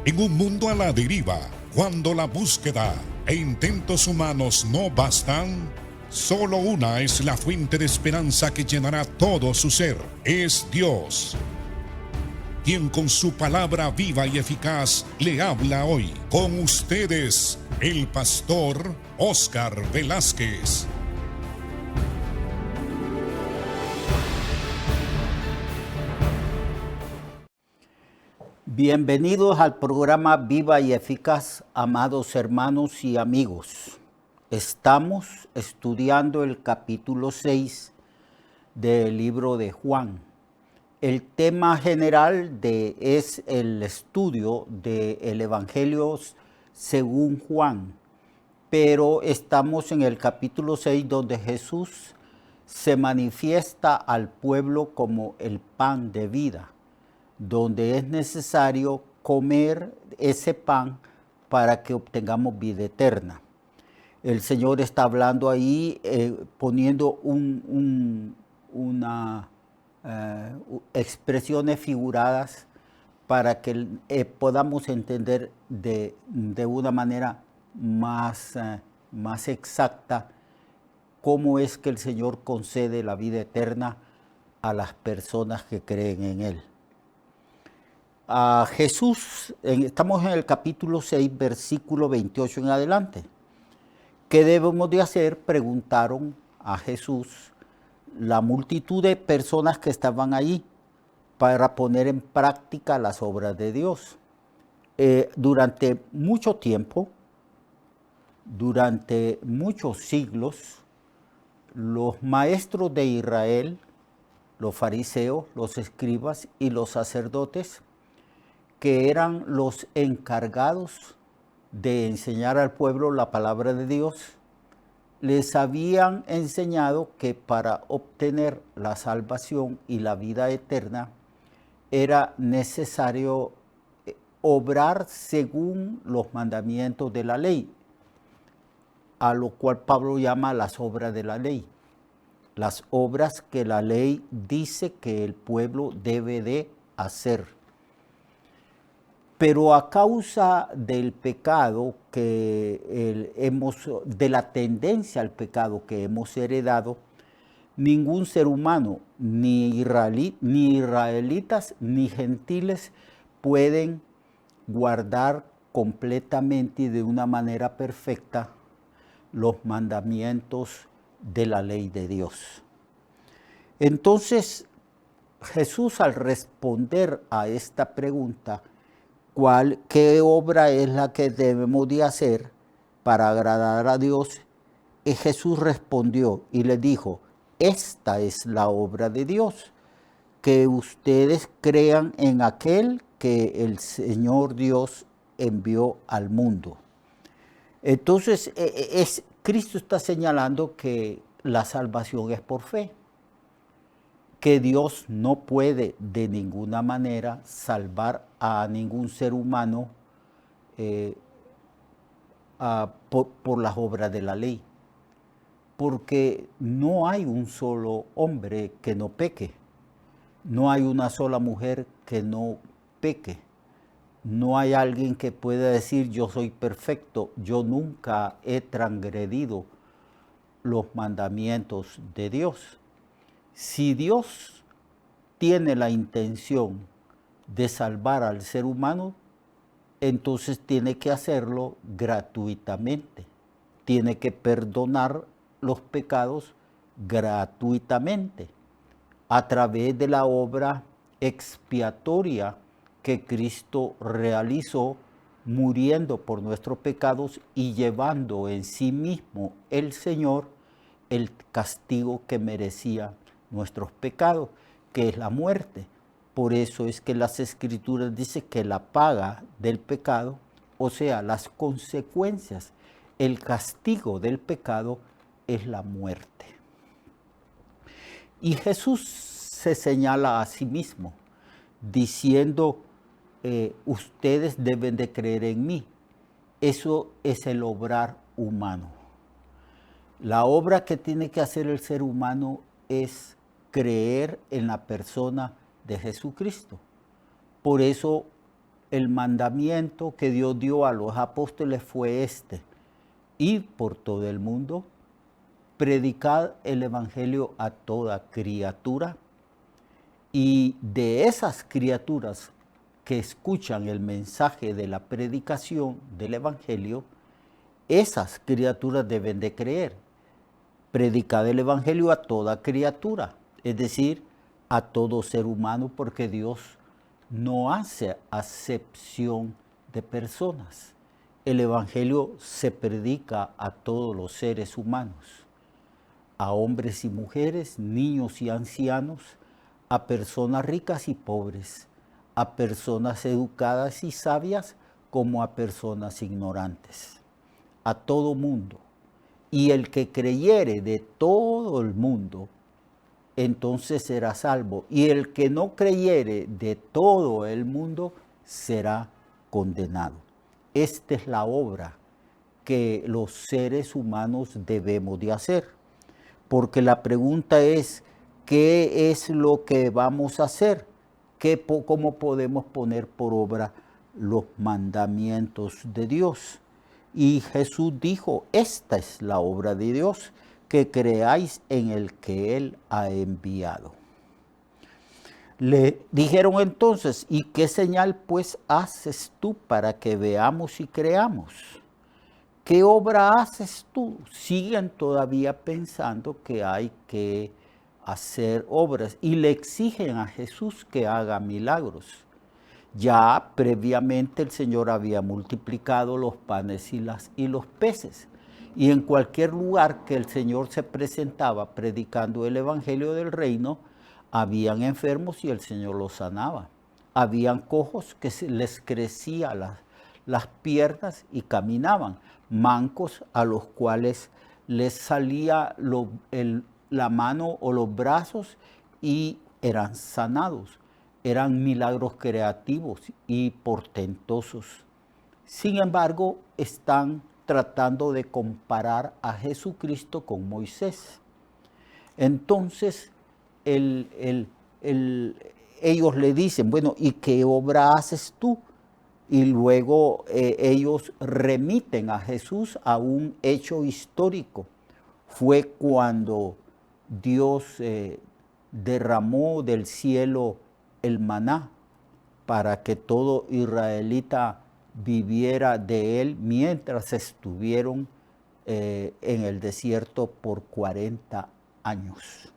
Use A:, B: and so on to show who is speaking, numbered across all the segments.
A: En un mundo a la deriva, cuando la búsqueda e intentos humanos no bastan, solo una es la fuente de esperanza que llenará todo su ser. Es Dios, quien con su palabra viva y eficaz le habla hoy. Con ustedes, el pastor Óscar Velázquez.
B: Bienvenidos al programa Viva y Eficaz, amados hermanos y amigos. Estamos estudiando el capítulo 6 del libro de Juan. El tema general es el estudio del Evangelio según Juan, pero estamos en el capítulo 6 donde Jesús se manifiesta al pueblo como el pan de vida, donde es necesario comer ese pan para que obtengamos vida eterna. El Señor está hablando ahí, poniendo expresiones figuradas para que podamos entender de una manera más exacta cómo es que el Señor concede la vida eterna a las personas que creen en Él. A Jesús, estamos en el capítulo 6, versículo 28 en adelante. ¿Qué debemos de hacer? Preguntaron a Jesús la multitud de personas que estaban allí para poner en práctica las obras de Dios. Durante mucho tiempo, durante muchos siglos, los maestros de Israel, los fariseos, los escribas y los sacerdotes, que eran los encargados de enseñar al pueblo la palabra de Dios, les habían enseñado que para obtener la salvación y la vida eterna era necesario obrar según los mandamientos de la ley, a lo cual Pablo llama las obras de la ley, las obras que la ley dice que el pueblo debe de hacer. Pero a causa del pecado de la tendencia al pecado que hemos heredado, ningún ser humano, ni israelitas, ni gentiles, pueden guardar completamente y de una manera perfecta los mandamientos de la ley de Dios. Entonces, Jesús, al responder a esta pregunta, ¿qué obra es la que debemos de hacer para agradar a Dios? Y Jesús respondió y le dijo, esta es la obra de Dios, que ustedes crean en aquel que el Señor Dios envió al mundo. Entonces, Cristo está señalando que la salvación es por fe, que Dios no puede de ninguna manera salvar a ningún ser humano por las obras de la ley, porque no hay un solo hombre que no peque, no hay una sola mujer que no peque, no hay alguien que pueda decir yo soy perfecto, yo nunca he transgredido los mandamientos de Dios. Si Dios tiene la intención de salvar al ser humano, entonces tiene que hacerlo gratuitamente. Tiene que perdonar los pecados gratuitamente a través de la obra expiatoria que Cristo realizó, muriendo por nuestros pecados y llevando en sí mismo el Señor el castigo que merecía nuestros pecados, que es la muerte. Por eso es que las Escrituras dicen que la paga del pecado, o sea, las consecuencias, el castigo del pecado es la muerte. Y Jesús se señala a sí mismo, diciendo, ustedes deben de creer en mí. Eso es el obrar humano. La obra que tiene que hacer el ser humano es creer en la persona de Jesucristo. Por eso el mandamiento que Dios dio a los apóstoles fue este: ir por todo el mundo, predicad el evangelio a toda criatura, y de esas criaturas que escuchan el mensaje de la predicación del evangelio, esas criaturas deben de creer. Predicad el evangelio a toda criatura, es decir, a todo ser humano, porque Dios no hace acepción de personas. El evangelio se predica a todos los seres humanos, a hombres y mujeres, niños y ancianos, a personas ricas y pobres, a personas educadas y sabias como a personas ignorantes, a todo mundo. Y el que creyere de todo el mundo, entonces será salvo. Y el que no creyere de todo el mundo, será condenado. Esta es la obra que los seres humanos debemos de hacer. Porque la pregunta es, ¿qué es lo que vamos a hacer? ¿Cómo podemos poner por obra los mandamientos de Dios? Y Jesús dijo, esta es la obra de Dios, que creáis en el que Él ha enviado. Le dijeron entonces, ¿y qué señal pues haces tú para que veamos y creamos? ¿Qué obra haces tú? Siguen todavía pensando que hay que hacer obras y le exigen a Jesús que haga milagros. Ya previamente el Señor había multiplicado los panes y los peces. Y en cualquier lugar que el Señor se presentaba predicando el evangelio del reino, habían enfermos y el Señor los sanaba. Habían cojos que les crecía las piernas y caminaban. Mancos a los cuales les salía la mano o los brazos y eran sanados. Eran milagros creativos y portentosos. Sin embargo, están tratando de comparar a Jesucristo con Moisés. Entonces, ellos le dicen, bueno, ¿y qué obra haces tú? Y luego ellos remiten a Jesús a un hecho histórico. Fue cuando Dios derramó del cielo el maná para que todo israelita viviera de él mientras estuvieron en el desierto por 40 años.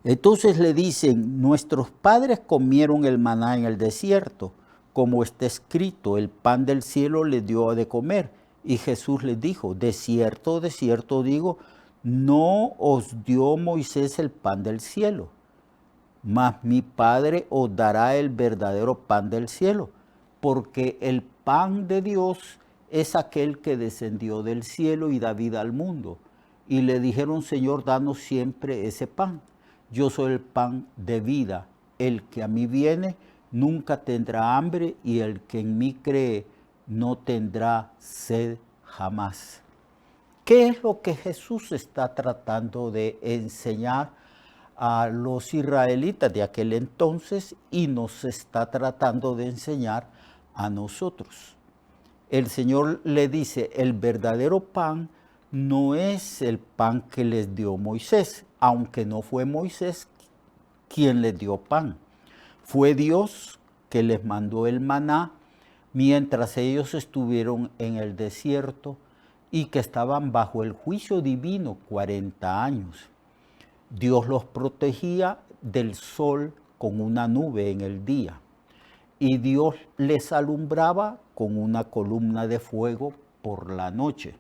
B: Entonces le dicen, nuestros padres comieron el maná en el desierto, como está escrito, el pan del cielo les dio de comer. Y Jesús les dijo, de cierto digo, no os dio Moisés el pan del cielo, mas mi Padre os dará el verdadero pan del cielo, porque el pan de Dios es aquel que descendió del cielo y da vida al mundo. Y le dijeron, Señor, danos siempre ese pan. Yo soy el pan de vida. El que a mí viene nunca tendrá hambre, y el que en mí cree no tendrá sed jamás. ¿Qué es lo que Jesús está tratando de enseñar a los israelitas de aquel entonces y nos está tratando de enseñar a nosotros? El Señor le dice, el verdadero pan no es el pan que les dio Moisés, aunque no fue Moisés quien les dio pan. Fue Dios que les mandó el maná mientras ellos estuvieron en el desierto y que estaban bajo el juicio divino 40 años. Dios los protegía del sol con una nube en el día, y Dios les alumbraba con una columna de fuego por la noche.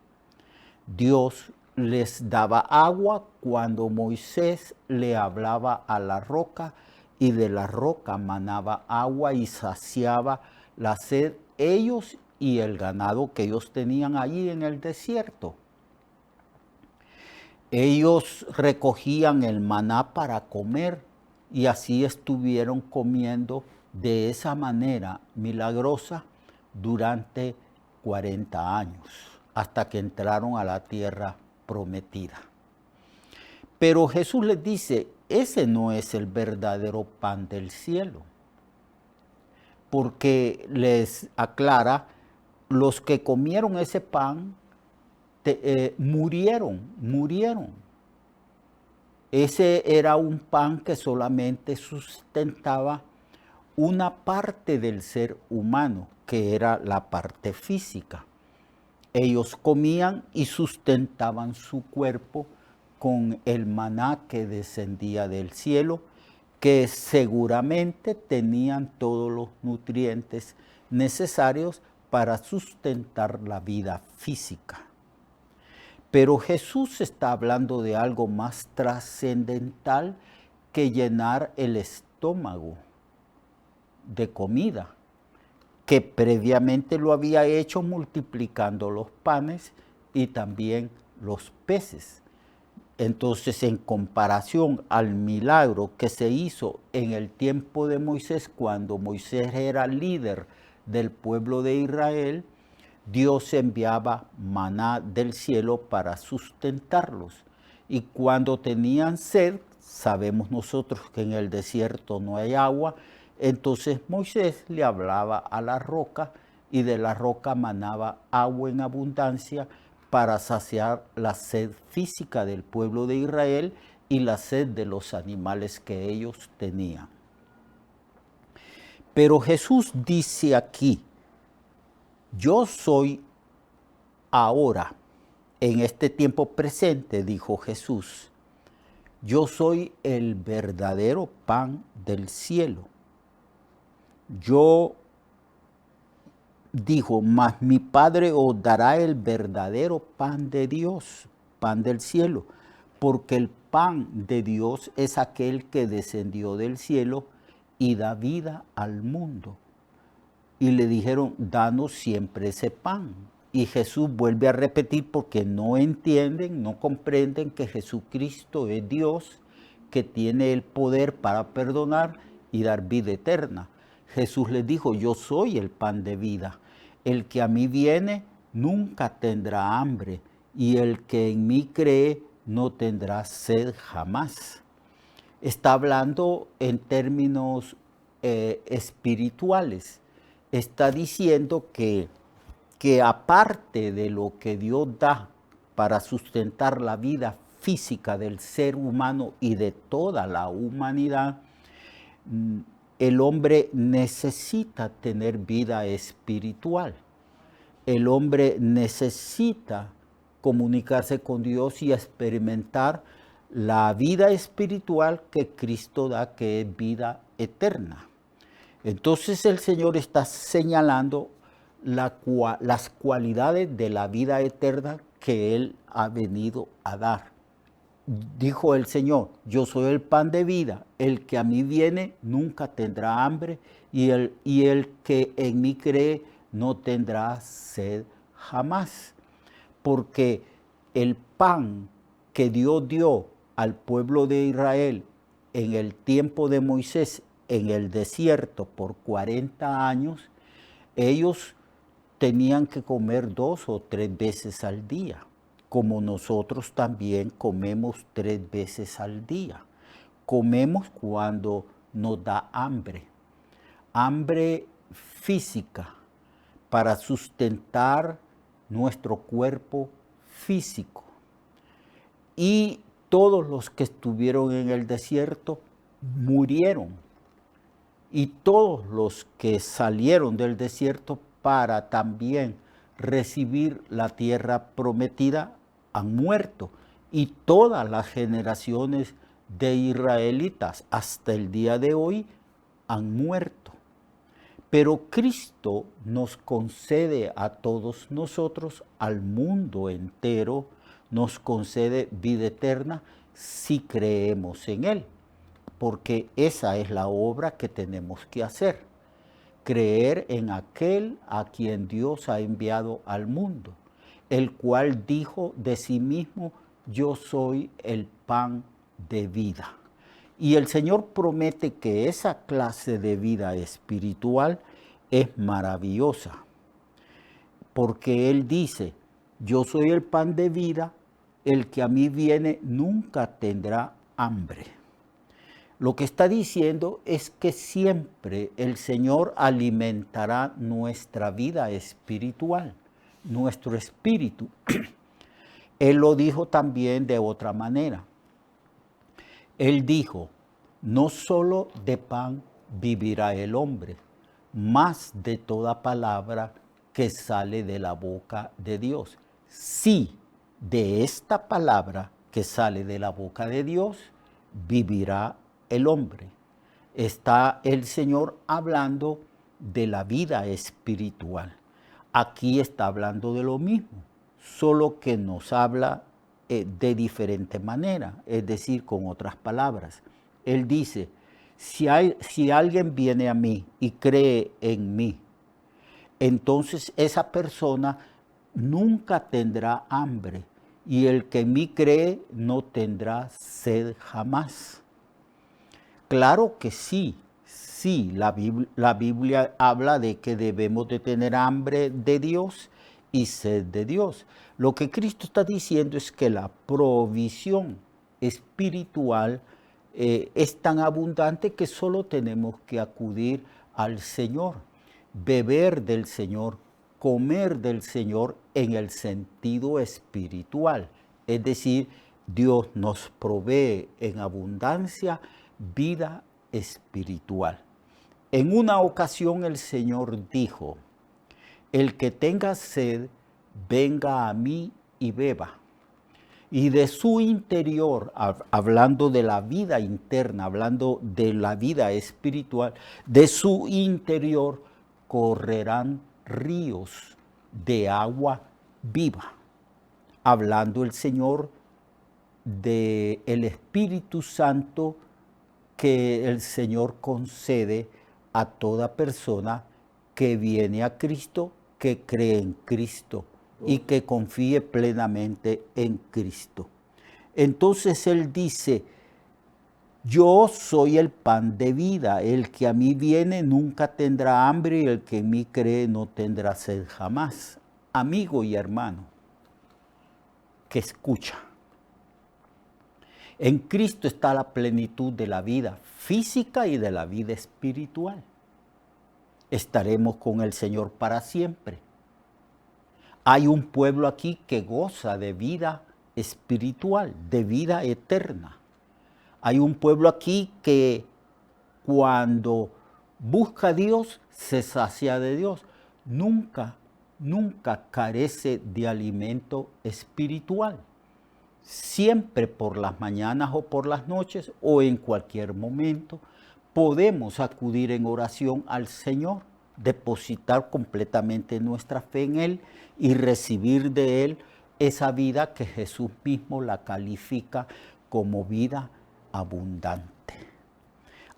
B: Dios les daba agua cuando Moisés le hablaba a la roca, y de la roca manaba agua y saciaba la sed ellos y el ganado que ellos tenían allí en el desierto. Ellos recogían el maná para comer y así estuvieron comiendo de esa manera milagrosa durante 40 años, hasta que entraron a la tierra prometida. Pero Jesús les dice, ese no es el verdadero pan del cielo. porque les aclara, los que comieron ese pan murieron. Ese era un pan que solamente sustentaba una parte del ser humano, que era la parte física. Ellos comían y sustentaban su cuerpo con el maná que descendía del cielo, que seguramente tenían todos los nutrientes necesarios para sustentar la vida física. Pero Jesús está hablando de algo más trascendental que llenar el estómago de comida, que previamente lo había hecho multiplicando los panes y también los peces. Entonces, en comparación al milagro que se hizo en el tiempo de Moisés, cuando Moisés era líder del pueblo de Israel, Dios enviaba maná del cielo para sustentarlos. Y cuando tenían sed, sabemos nosotros que en el desierto no hay agua, entonces Moisés le hablaba a la roca y de la roca manaba agua en abundancia para saciar la sed física del pueblo de Israel y la sed de los animales que ellos tenían. Pero Jesús dice aquí, yo soy ahora, en este tiempo presente, dijo Jesús, yo soy el verdadero pan del cielo. Dijo, mas mi Padre os dará el verdadero pan de Dios, pan del cielo, porque el pan de Dios es aquel que descendió del cielo y da vida al mundo. Y le dijeron, danos siempre ese pan. Y Jesús vuelve a repetir porque no entienden, no comprenden que Jesucristo es Dios, que tiene el poder para perdonar y dar vida eterna. Jesús les dijo, yo soy el pan de vida. El que a mí viene nunca tendrá hambre, y el que en mí cree no tendrá sed jamás. Está hablando en términos espirituales. Está diciendo que aparte de lo que Dios da para sustentar la vida física del ser humano y de toda la humanidad, el hombre necesita tener vida espiritual. El hombre necesita comunicarse con Dios y experimentar la vida espiritual que Cristo da, que es vida eterna. Entonces el Señor está señalando las cualidades de la vida eterna que Él ha venido a dar. Dijo el Señor, yo soy el pan de vida, el que a mí viene nunca tendrá hambre, y el que en mí cree no tendrá sed jamás. Porque el pan que Dios dio al pueblo de Israel en el tiempo de Moisés, en el desierto por 40 años, ellos tenían que comer 2 o 3 veces al día, como nosotros también comemos 3 veces al día. Comemos cuando nos da hambre, hambre física para sustentar nuestro cuerpo físico. Y todos los que estuvieron en el desierto murieron. Y todos los que salieron del desierto para también recibir la tierra prometida han muerto. Y todas las generaciones de israelitas hasta el día de hoy han muerto. Pero Cristo nos concede a todos nosotros, al mundo entero, nos concede vida eterna si creemos en Él. Porque esa es la obra que tenemos que hacer, creer en aquel a quien Dios ha enviado al mundo, el cual dijo de sí mismo, yo soy el pan de vida. Y el Señor promete que esa clase de vida espiritual es maravillosa, porque Él dice, yo soy el pan de vida, el que a mí viene nunca tendrá hambre. Lo que está diciendo es que siempre el Señor alimentará nuestra vida espiritual, nuestro espíritu. Él lo dijo también de otra manera. Él dijo, no solo de pan vivirá el hombre, más de toda palabra que sale de la boca de Dios. Sí, de esta palabra que sale de la boca de Dios, vivirá el hombre. Está el Señor hablando de la vida espiritual. Aquí está hablando de lo mismo, solo que nos habla de diferente manera, es decir, con otras palabras. Él dice, si alguien viene a mí y cree en mí, entonces esa persona nunca tendrá hambre, y el que en mí cree no tendrá sed jamás. Claro que sí, la Biblia habla de que debemos de tener hambre de Dios y sed de Dios. Lo que Cristo está diciendo es que la provisión espiritual es tan abundante que solo tenemos que acudir al Señor, beber del Señor, comer del Señor en el sentido espiritual. Es decir, Dios nos provee en abundancia vida espiritual. En una ocasión el Señor dijo, el que tenga sed, venga a mí y beba. Y de su interior, hablando de la vida interna, hablando de la vida espiritual, de su interior correrán ríos de agua viva. Hablando el Señor del Espíritu Santo que el Señor concede a toda persona que viene a Cristo, que cree en Cristo y que confíe plenamente en Cristo. Entonces Él dice, yo soy el pan de vida, el que a mí viene nunca tendrá hambre y el que en mí cree no tendrá sed jamás. Amigo y hermano que escucha, en Cristo está la plenitud de la vida física y de la vida espiritual. Estaremos con el Señor para siempre. Hay un pueblo aquí que goza de vida espiritual, de vida eterna. Hay un pueblo aquí que cuando busca a Dios, se sacia de Dios. Nunca carece de alimento espiritual. Siempre por las mañanas o por las noches o en cualquier momento podemos acudir en oración al Señor, depositar completamente nuestra fe en Él y recibir de Él esa vida que Jesús mismo la califica como vida abundante.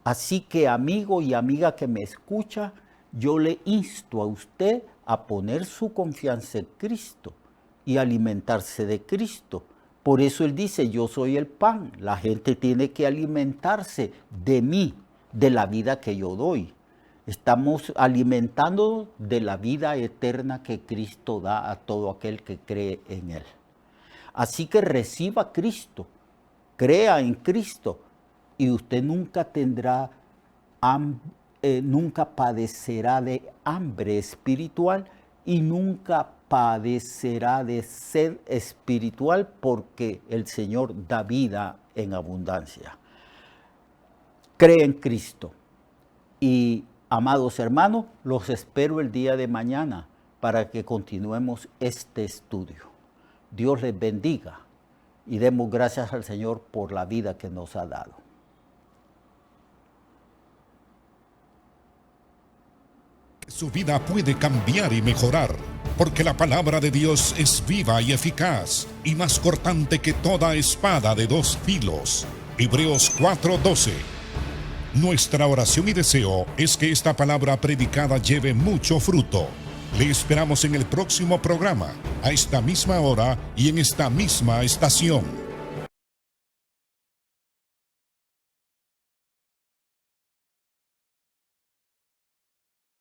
B: Así que, amigo y amiga que me escucha, yo le insto a usted a poner su confianza en Cristo y alimentarse de Cristo. Por eso Él dice, yo soy el pan. La gente tiene que alimentarse de mí, de la vida que yo doy. Estamos alimentándonos de la vida eterna que Cristo da a todo aquel que cree en Él. Así que reciba a Cristo, crea en Cristo y usted nunca tendrá, nunca padecerá de hambre espiritual y nunca padecerá de sed espiritual porque el Señor da vida en abundancia. Cree en Cristo. Y, amados hermanos, los espero el día de mañana para que continuemos este estudio. Dios les bendiga y demos gracias al Señor por la vida que nos ha dado.
A: Su vida puede cambiar y mejorar, porque la palabra de Dios es viva y eficaz, y más cortante que toda espada de dos filos. Hebreos 4:12. Nuestra oración y deseo es que esta palabra predicada lleve mucho fruto. Le esperamos en el próximo programa, a esta misma hora y en esta misma estación.